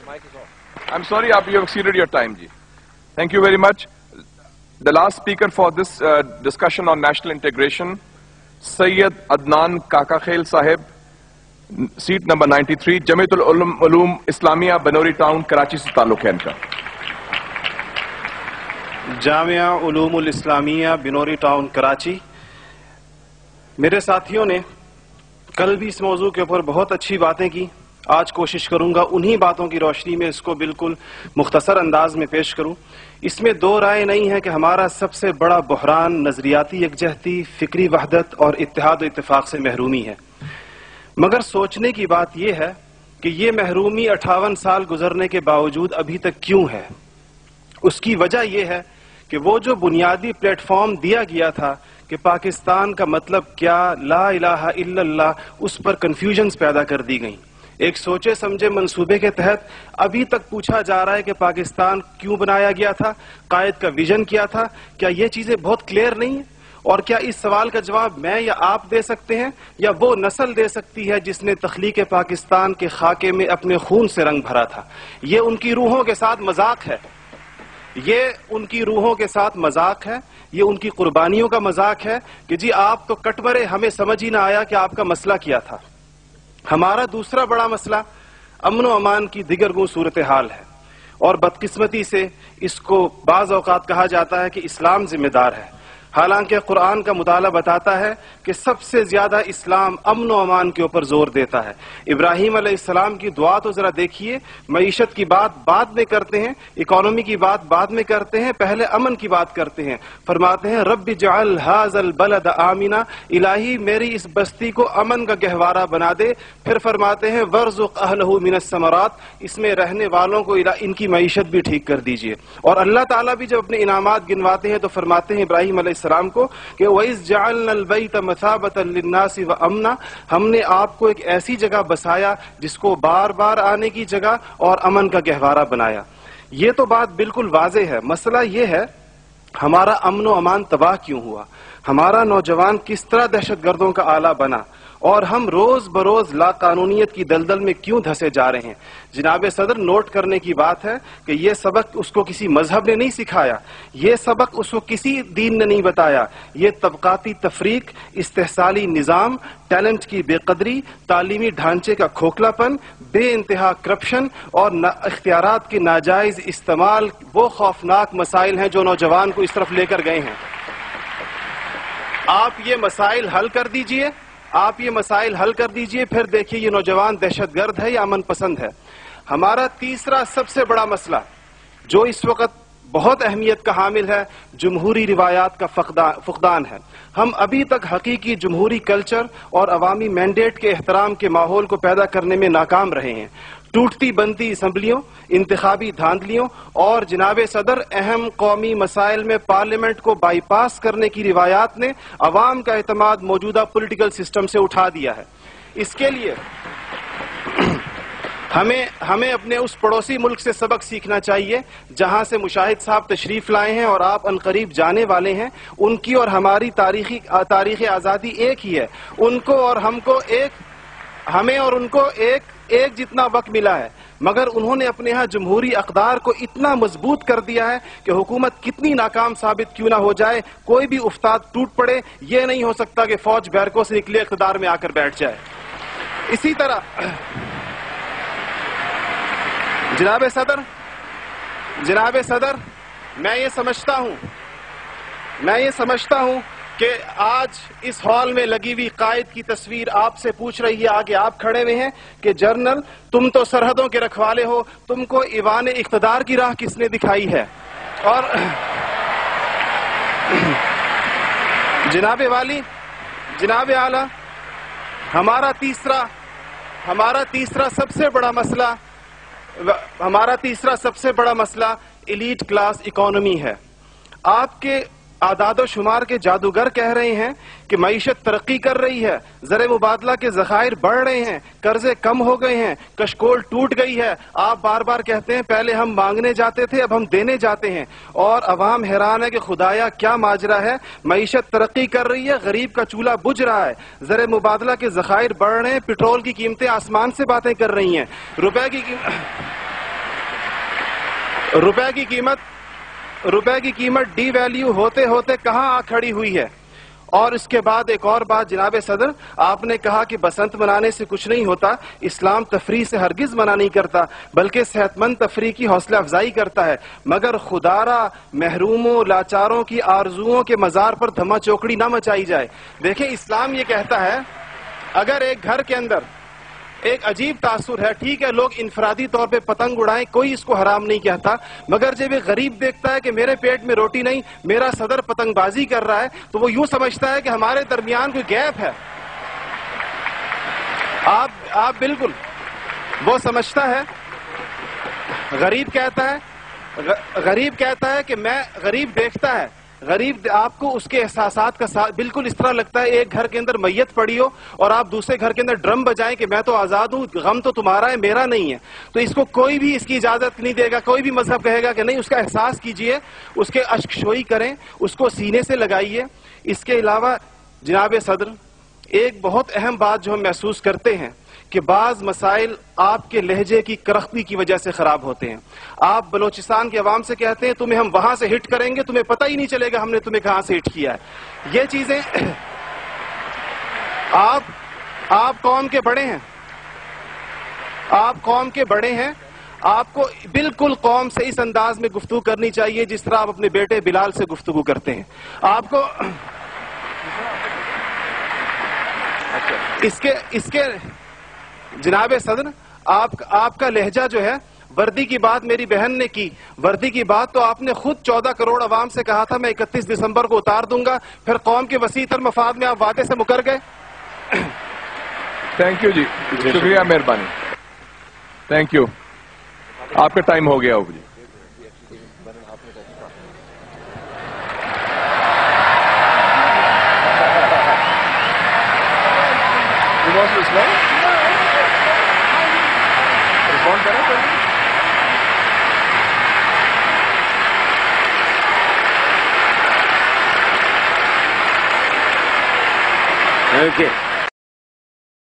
I'm sorry, you have exceeded your time, ji. Thank you very much. The last speaker for this discussion on national integration, Sayyid Adnan Kakakhel Sahib, seat number 93, Jamiatul Ulum Islamia, Banori Town, Karachi se ताल्लुक है इनका. Jamia उलूमुल Islamia Binori town Karachi. मेरे साथियों ने कल भी इस मौजू के ऊपर बहुत अच्छी बातें की. आज कोशिश करूंगा उन्हीं बातों की रोशनी में इसको बिल्कुल मुख्तसर अंदाज में पेश करूं. इसमें दो राय नहीं है कि हमारा सबसे बड़ा बहरान नजरियाती यकजहती, फिक्री वहदत और इत्तेहाद और इत्तेफाक से महरूमी है. मगर सोचने की बात यह है कि ये महरूमी 58 साल गुजरने के बावजूद अभी तक क्यों है. उसकी वजह यह है कि वो जो बुनियादी प्लेटफॉर्म दिया गया था कि पाकिस्तान का मतलब क्या, ला इलाहा इल्लल्लाह, उस पर कंफ्यूजन्स पैदा कर दी गई. एक सोचे समझे मंसूबे के तहत अभी तक पूछा जा रहा है कि पाकिस्तान क्यों बनाया गया था, कायद का विजन क्या था. क्या ये चीजें बहुत क्लियर नहीं है? और क्या इस सवाल का जवाब मैं या आप दे सकते हैं या वो नस्ल दे सकती है जिसने तख्लीक पाकिस्तान के खाके में अपने खून से रंग भरा था. ये उनकी रूहों के साथ मजाक है, ये उनकी रूहों के साथ मजाक है, ये उनकी कुर्बानियों का मजाक है कि जी आप तो कट मरे, हमें समझ ही ना आया कि आपका मसला क्या था. हमारा दूसरा बड़ा मसला अमन व अमान की दिगरगू सूरत हाल है और बदकिस्मती से इसको बाज़ औक़ात कहा जाता है कि इस्लाम जिम्मेदार है. हालांकि कुरान का मुताला बताता है कि सबसे ज्यादा इस्लाम अमन व अमान के ऊपर जोर देता है. इब्राहीम अलैहिस्सलाम की दुआ तो जरा देखिए. मईशत की बात बाद में करते हैं, इकोनॉमी की बात बाद में करते हैं, पहले अमन की बात करते हैं. फरमाते हैं रब्बि जअल हाज़ल बलद आमिना, इलाही मेरी इस बस्ती को अमन का गहवारा बना दे. फिर फरमाते हैं वर्ज़ुक़ अहलहु मिनस समरात, इसमें रहने वालों को इनकी मईशत भी ठीक कर दीजिए. और अल्लाह ताला भी जब अपने इनामात गिनवाते हैं तो फरमाते हैं इब्राहीम अलैहिस्सलाम को कि वइज़ जअलनल बैत मसाबतन लिन्नासि व अमना, हमने आपको एक ऐसी जगह बसाया जिसको बार बार आने की जगह और अमन का गहवारा बनाया. ये तो बात बिल्कुल वाज़े है. मसला ये है हमारा अमन व अमान तबाह क्यों हुआ, हमारा नौजवान किस तरह दहशतगर्दों का आला बना और हम रोज बरोज लाकानूनियत की दलदल में क्यों धंसे जा रहे हैं. जनाब सदर, नोट करने की बात है कि यह सबक उसको किसी मजहब ने नहीं सिखाया, यह सबक उसको किसी दीन ने नहीं बताया. ये तबकाती तफरीक, इस्तेहसाली निज़ाम, टैलेंट की बेकदरी, तालीमी ढांचे का खोखलापन, बे इंतहा करप्शन और इख्तियारात के नाजायज इस्तेमाल वो खौफनाक मसाइल हैं जो नौजवान को इस तरफ लेकर गए हैं. आप ये मसाइल हल कर दीजिए, आप ये मसाइल हल कर दीजिए, फिर देखिए ये नौजवान दहशतगर्द है या अमन पसंद है. हमारा तीसरा सबसे बड़ा मसला जो इस वक्त बहुत अहमियत का हामिल है, जमहूरी रिवायात का फुकदान है. हम अभी तक हकीकी जमहूरी कल्चर और अवामी मैंडेट के एहतराम के माहौल को पैदा करने में नाकाम रहे हैं. टूटती बनती असम्बलियों, इंतखाबी धांधलियों और जनाब सदर अहम कौमी मसाइल में पार्लियामेंट को बाईपास करने की रिवायात ने अवाम का एतमाद मौजूदा पॉलिटिकल सिस्टम से उठा दिया है. इसके लिए हमें अपने उस पड़ोसी मुल्क से सबक सीखना चाहिए जहां से मुशाहिद साहब तशरीफ लाए हैं और आप अनकरीब जाने वाले हैं. उनकी और हमारी तारीख आज़ादी एक ही है. उनको और हमको हमें और उनको एक जितना वक्त मिला है, मगर उन्होंने अपने यहाँ जमहूरी अक़दार को इतना मजबूत कर दिया है कि हुकूमत कितनी नाकाम साबित क्यों ना हो जाए, कोई भी उस्ताद टूट पड़े, ये नहीं हो सकता कि फौज बैरकों से निकले इक़्तिदार में आकर बैठ जाए. इसी तरह जनाब सदर, मैं ये समझता हूं कि आज इस हॉल में लगी हुई कायद की तस्वीर आपसे पूछ रही है, आगे आप खड़े हुए हैं कि जनरल तुम तो सरहदों के रखवाले हो, तुमको ईवान इख्तिदार की राह किसने दिखाई है. और जनाब वाली, जनाब आला, हमारा तीसरा सबसे बड़ा मसला एलीट क्लास इकोनॉमी है. आपके आदाद शुमार के जादूगर कह रहे हैं कि मईशत तरक्की कर रही है, ज़र मुबादला के ज़खायर बढ़ रहे हैं, कर्जे कम हो गए हैं, कशकोल टूट गई है. आप बार बार कहते हैं पहले हम मांगने जाते थे, अब हम देने जाते हैं, और अवाम हैरान है कि खुदाया क्या माजरा है. मईशत तरक्की कर रही है, गरीब का चूल्हा बुझ रहा है, ज़र मुबादला के ज़खायर बढ़ रहे हैं, पेट्रोल की कीमतें आसमान से बातें कर रही हैं, रुपए की روپے کی قیمت ڈی ویلیو ہوتے ہوتے کہاں آ کھڑی ہوئی ہے. اور اس کے بعد ایک اور بات جناب صدر, آپ نے کہا کہ بسنت منانے سے کچھ نہیں ہوتا. اسلام تفریح سے ہرگز منع نہیں کرتا, بلکہ صحت مند تفریح کی حوصلہ افزائی کرتا ہے, مگر خدارا محروموں لاچاروں کی آرزوؤں کے مزار پر دھما چوکڑی نہ مچائی جائے. دیکھیں اسلام یہ کہتا ہے اگر ایک گھر کے اندر ایک عجیب تاثر ہے, ٹھیک ہے لوگ انفرادی طور پہ پتنگ اڑائیں, کوئی اس کو حرام نہیں کہتا, مگر جب ایک غریب دیکھتا ہے کہ میرے پیٹ میں روٹی نہیں, میرا صدر پتنگ بازی کر رہا ہے, تو وہ یوں سمجھتا ہے کہ ہمارے درمیان کوئی گیپ ہے. آپ بالکل وہ سمجھتا ہے, غریب کہتا ہے کہ میں, غریب دیکھتا ہے, غریب آپ کو اس کے احساسات کا بالکل اس طرح لگتا ہے ایک گھر کے اندر میت پڑی ہو اور آپ دوسرے گھر کے اندر ڈرم بجائیں کہ میں تو آزاد ہوں, غم تو تمہارا ہے میرا نہیں ہے. تو اس کو کوئی بھی اس کی اجازت نہیں دے گا, کوئی بھی مذہب کہے گا کہ نہیں, اس کا احساس کیجئے, اس کے اشک شوئی کریں, اس کو سینے سے لگائیے. اس کے علاوہ جناب صدر ایک بہت اہم بات جو ہم محسوس کرتے ہیں کہ بعض مسائل آپ کے لہجے کی کرختی کی وجہ سے خراب ہوتے ہیں. آپ بلوچستان کے عوام سے کہتے ہیں تمہیں ہم وہاں سے ہٹ کریں گے, تمہیں پتہ ہی نہیں چلے گا ہم نے تمہیں کہاں سے ہٹ کیا ہے. یہ چیزیں آپ قوم کے بڑے ہیں, آپ کو بالکل قوم سے اس انداز میں گفتگو کرنی چاہیے جس طرح آپ اپنے بیٹے بلال سے گفتگو کرتے ہیں. آپ کو اس کے جناب صدر آپ کا لہجہ جو ہے, وردی کی بات میری بہن نے کی, وردی کی بات تو آپ نے خود 14 کروڑ عوام سے کہا تھا میں 31 دسمبر کو اتار دوں گا, پھر قوم کے وسیع تر مفاد میں آپ وعدے سے مکر گئے. تھینک یو جی, شکریہ, مہربانی, تھینک یو. آپ کا ٹائم ہو گیا ہو جی. Okay.